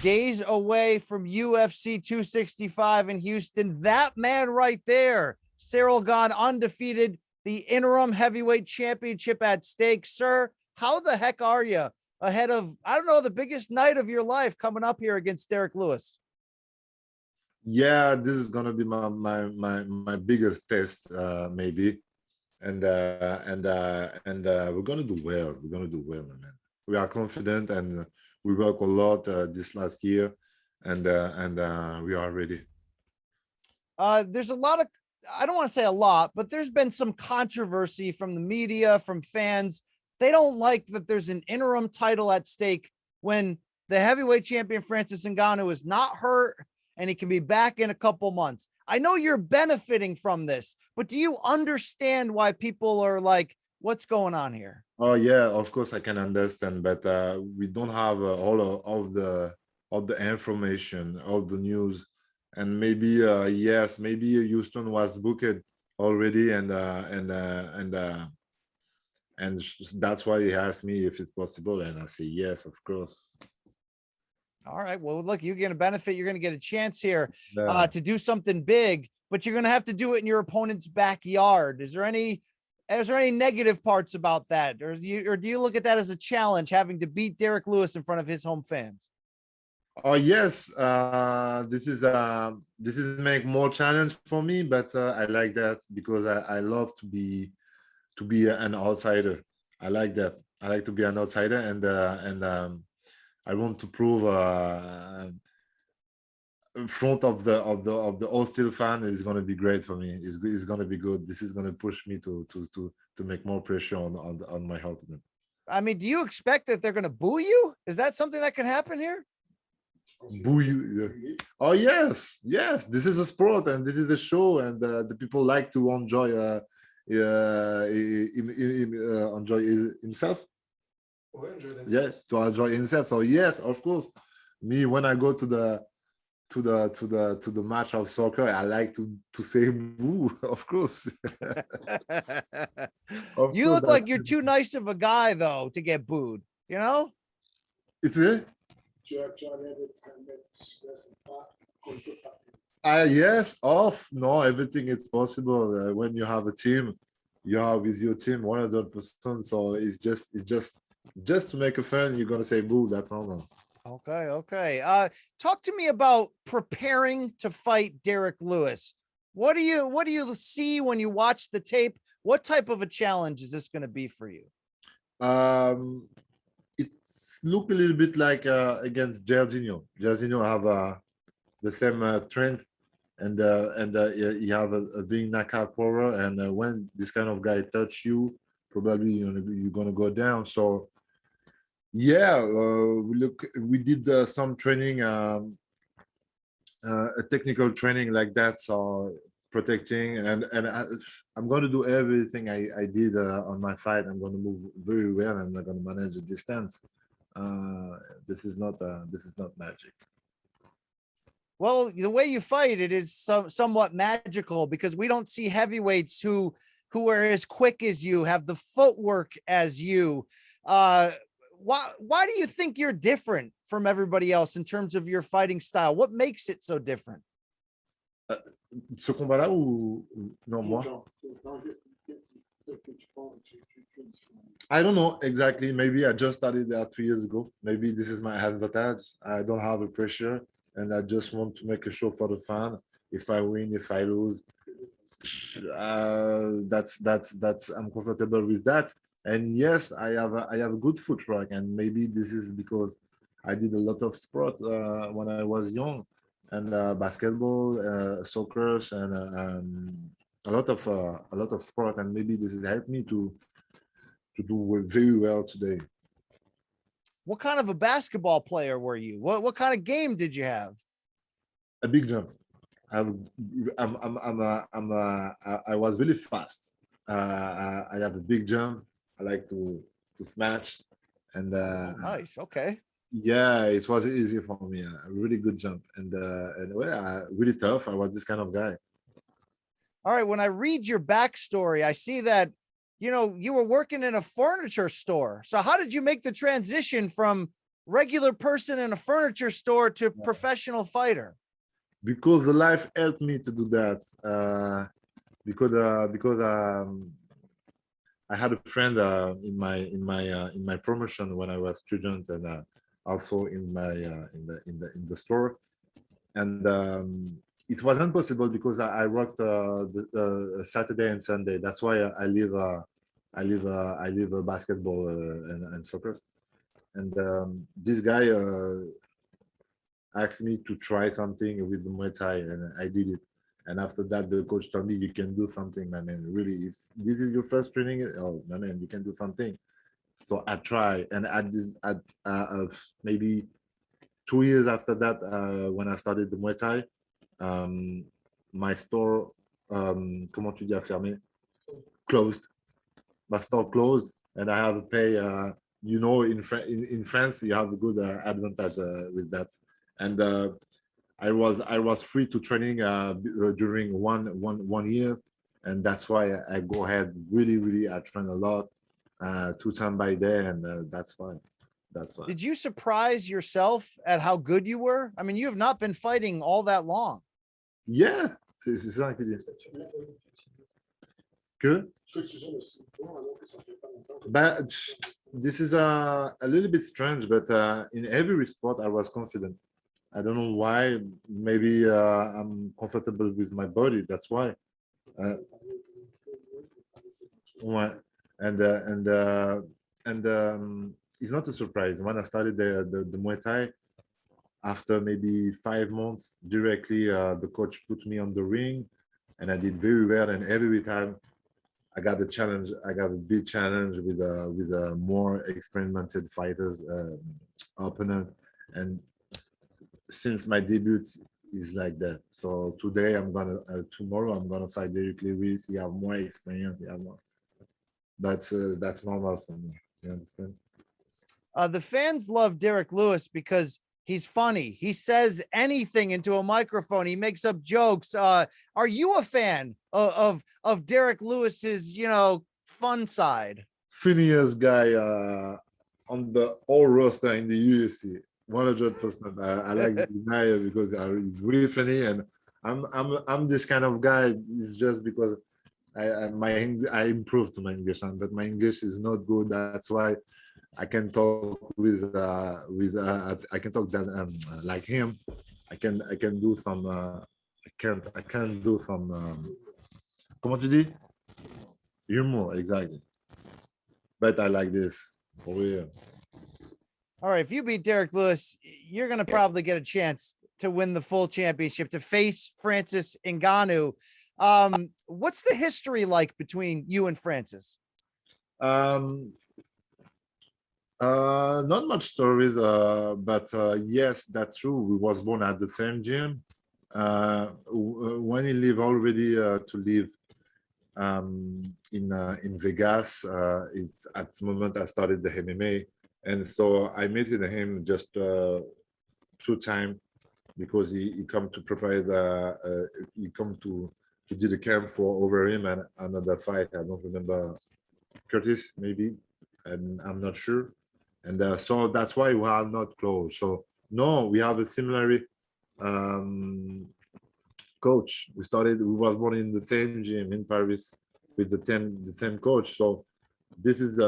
days away from UFC 265 in Houston. That man right there, Ciryl Gane, undefeated, the interim heavyweight championship at stake. Sir, how the heck are you ahead of, I don't know, the biggest night of your life coming up here against Derrick Lewis? Yeah, this is gonna be my biggest test, maybe, and we're gonna do well. We're gonna do well, man. We are confident, and we work a lot this last year, and we are ready. There's a lot of, I don't want to say a lot, but there's been some controversy from the media, from fans. They don't like that there's an interim title at stake when the heavyweight champion Francis Ngannou is not hurt and he can be back in a couple months. I know you're benefiting from this, but do you understand why people are like, what's going on here? Oh yeah, of course I can understand, but we don't have all the information, all the news, and maybe yes, maybe Houston was booked already, and that's why he asked me if it's possible, and I say yes, of course. All right. Well, look, you're going to benefit. You're going to get a chance here Yeah. to do something big, but you're going to have to do it in your opponent's backyard. Is there any negative parts about that? Or do you look at that as a challenge, having to beat Derrick Lewis in front of his home fans? Oh yes, this is make more challenge for me, but I like that because I love to be an outsider. I like that. I like to be an outsider, and I want to prove in front of the hostile fan is going to be great for me. It's going to be good. This is going to push me to make more pressure on my opponent. I mean, do you expect that they're going to boo you? Is that something that can happen here? Boo you? Oh yes, yes. This is a sport and this is a show, and the people like to enjoy enjoy himself. Yes, to enjoy himself. So yes, of course. Me, when I go to the match of soccer, I like to say boo, of course. You look like you're too nice of a guy though to get booed, you know? It's it? Yes, off. No, everything is possible. When you have a team, you are with your team 100%. So it's just to make a fun, you're gonna say boo, that's normal. Okay. Talk to me about preparing to fight Derrick Lewis. What do you see when you watch the tape? What type of a challenge is this going to be for you? It's look a little bit like against Jorginho. Jorginho have the same strength, and you have a big knockout power, and when this kind of guy touch you, probably you're gonna go down. So yeah, we did some training, a technical training like that, so protecting, and I'm going to do everything I did on my fight. I'm going to move very well, and I'm going to manage the distance. This is not magic. Well, the way you fight it is somewhat magical, because we don't see heavyweights who are as quick as you, have the footwork as you. Why do you think you're different from everybody else in terms of your fighting style? What makes it so different? Ce combat-là ou non, moi? I don't know exactly. Maybe I just started that 2 years ago. Maybe this is my advantage. I don't have a pressure, and I just want to make a show for the fan. If I win, if I lose, that's I'm comfortable with that. And yes, I have a good footwork, and maybe this is because I did a lot of sport when I was young, and basketball, soccer, and a lot of sport, and maybe this has helped me to do very well today. What kind of a basketball player were you? What kind of game did you have? A big jump. I was really fast. I have a big jump. I like to smash, and nice. Okay. Yeah, it was easy for me. A really good jump, and well, really tough. I was this kind of guy. All right. When I read your backstory, I see that you were working in a furniture store. So how did you make the transition from regular person in a furniture store to professional fighter? Because the life helped me to do that. Because I had a friend in my promotion when I was student, and also in my in the store, and it wasn't possible because I worked Saturday and Sunday. That's why I live basketball and soccer. And this guy asked me to try something with the Muay Thai, and I did it. And after that, the coach told me, "You can do something, my man. Really, if this is your first training, oh my man, you can do something." So I try, and maybe 2 years after that, when I started the Muay Thai, my store, comment tu dis, a fermé, closed. My store closed, and I have to pay. In France, you have a good advantage with that, and I was free to training during one year, and that's why I go ahead. Really, I train a lot, 2 times by day, and that's why. That's why. Did you surprise yourself at how good you were? I mean, you have not been fighting all that long. Yeah, c'est ça que que. But this is a little bit strange, but in every sport I was confident. I don't know why. Maybe I'm comfortable with my body. That's why. Ouais. And it's not a surprise. When I started the Muay Thai, after maybe 5 months, directly the coach put me on the ring, and I did very well. And every time I got a challenge, I got a big challenge with more experimented fighters, opponent, and since my debut is like that. So today tomorrow I'm gonna fight Derrick Lewis. He have more experience. He have more. That's normal for me. You understand? The fans love Derrick Lewis because he's funny. He says anything into a microphone. He makes up jokes. Are you a fan of Derrick Lewis's, fun side? Funniest guy on the whole roster in the UFC. 100%. I like this guy because he's really funny, and I'm this kind of guy. It's just because I improved my English, but my English is not good. That's why I can talk I can talk that like him. I can do some I can do some comment tu dis? Humor, exactly. But I like this for real. All right, if you beat Derrick Lewis, you're going to probably get a chance to win the full championship, to face Francis Ngannou. What's the history like between you and Francis? Not much stories, but yes, that's true. We was born at the same gym. When he lived already to live in Vegas, it's at the moment I started the MMA, and so I met him just 2 times because he come to provide he come to do the camp for over him and another fight. I don't remember, Curtis maybe, and I'm not sure. And so that's why we are not close. So no, we have a similar coach. We was born in the same gym in Paris with the same coach. So this is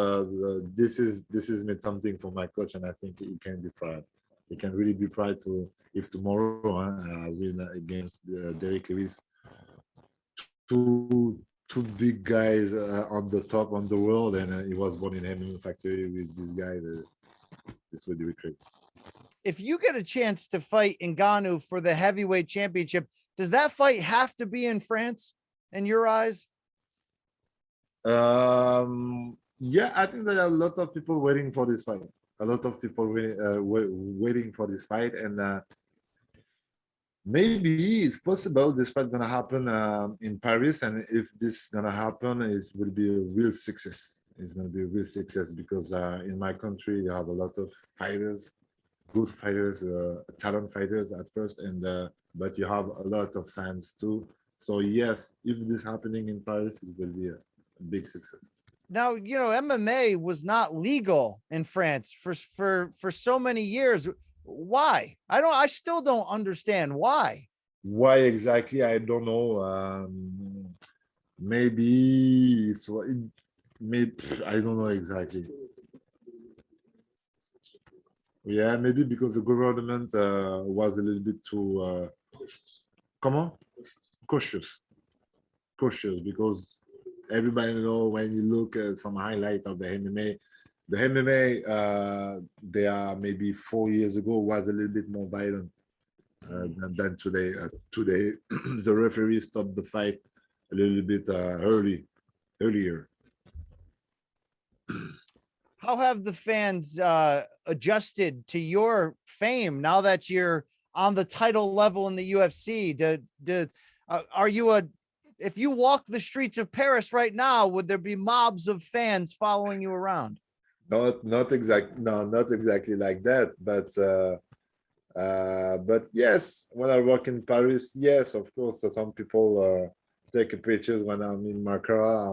me something for my coach, and I think he can be proud. He can really be proud to if tomorrow I win against Derrick Lewis. Two big guys on the top on the world, and he was born in MMA factory with this guy. This would be great. If you get a chance to fight Ngannou for the heavyweight championship, does that fight have to be in France in your eyes? Yeah, I think there are a lot of people waiting for this fight. A lot of people waiting for this fight, and maybe it's possible this fight gonna happen in Paris, and if this gonna happen, it will be a real success. It's gonna be a real success because in my country you have a lot of fighters, good fighters, talent fighters at first, and but you have a lot of fans too. So yes, if this happening in Paris, it will be a big success. Now, MMA was not legal in France for so many years. Why? I still don't understand why. Why exactly? I don't know. Maybe maybe I don't know exactly. Yeah, maybe because the government was a little bit too comment? Cautious. Cautious because everybody know when you look at some highlight of the MMA, they are maybe 4 years ago was a little bit more violent than today. Today, the referee stopped the fight a little bit earlier. How have the fans adjusted to your fame now that you're on the title level in the UFC? Are you if you walk the streets of Paris right now, would there be mobs of fans following you around? Not exactly like that, but yes, when I work in Paris, yes, of course, some people take pictures when I'm in my car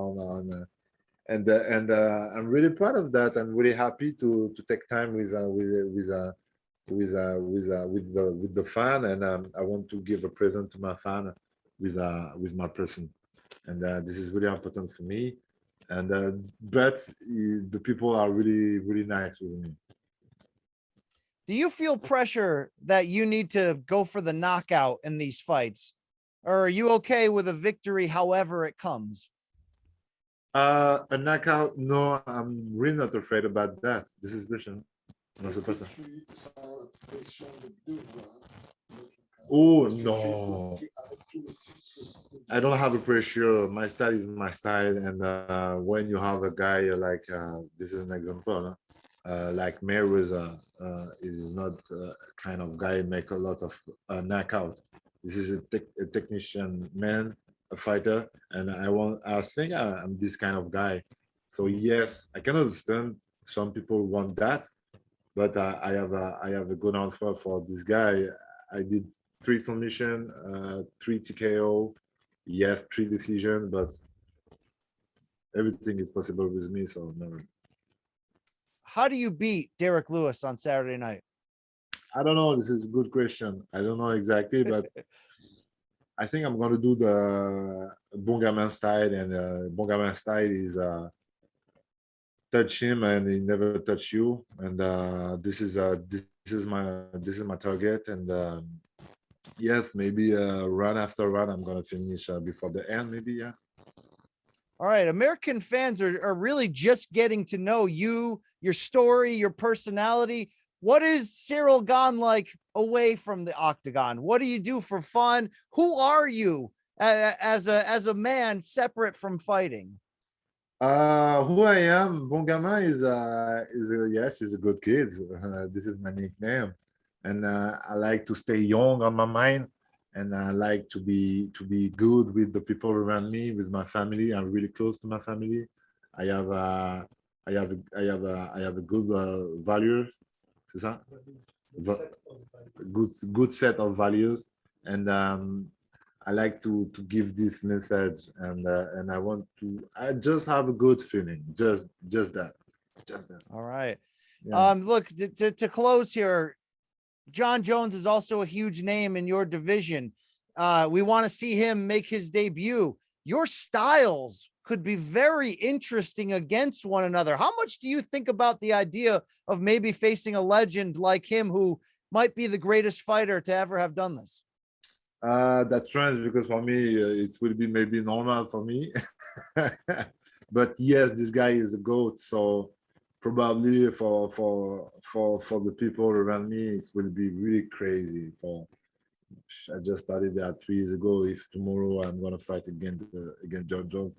and I'm really proud of that. I'm really happy to take time with the fan, and I want to give a present to my fan with my person, and this is really important for me. And but the people are really nice with me. Do you feel pressure that you need to go for the knockout in these fights, or are you okay with a victory however it comes? A knockout? No, I'm really not afraid about that. This is Christian. Not the person. Oh no, I don't have a pressure. My style is my style, and when you have a guy like this is an example, like Mayweather is not kind of guy make a lot of knockout. This is a technician man, a fighter, and I think I'm this kind of guy. So yes, I can understand some people want that, but I have a good answer for this guy. I did 3 submission, 3 TKO, yes, 3 decision, but everything is possible with me. So no. How do you beat Derrick Lewis on Saturday night? I don't know. This is a good question. I don't know exactly, but I think I'm going to do the Bongaman style, and Bongaman style is touch him and he never touch you, and this is my target, and yes, maybe run after run, I'm going to finish before the end, maybe, yeah. All right. American fans are really just getting to know you, your story, your personality. What is Ciryl Gane like away from the octagon? What do you do for fun? Who are you as a man separate from fighting? Who I am, Bongama yes, he's a good kid. This is my nickname, and I like to stay young on my mind, and I like to be good with the people around me, with my family. I'm really close to my family. I have I have a good values, c'est ça? Good set of values, and I like to give this message, and I just have a good feeling, just that, just that. All right. Yeah. Look, to close here, Jon Jones is also a huge name in your division. We want to see him make his debut. Your styles could be very interesting against one another. How much do you think about the idea of maybe facing a legend like him who might be the greatest fighter to ever have done this? That's strange because for me it will be maybe normal for me, but yes, this guy is a goat. So probably for the people around me, it will be really crazy. I just started that 3 years ago. If tomorrow I'm gonna fight against Jon Jones,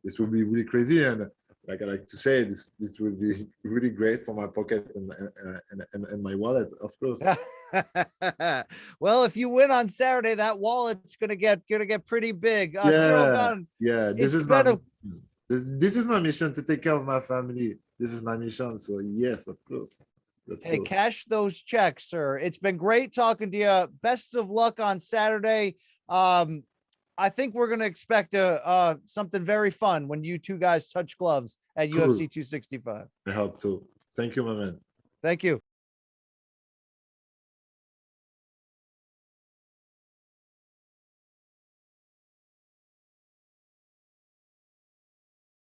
this will be really crazy. And like I like to say, this will be really great for my pocket and my wallet, of course. Well, if you win on Saturday, that wallet's gonna get pretty big. Ciryl Gane, Yeah. This is my mission, to take care of my family. This is my mission. So yes, of course. Hey, cash those checks, sir. It's been great talking to you. Best of luck on Saturday. I think we're gonna expect something very fun when you two guys touch gloves at Cool. UFC 265. I hope to. Thank you, my man. Thank you.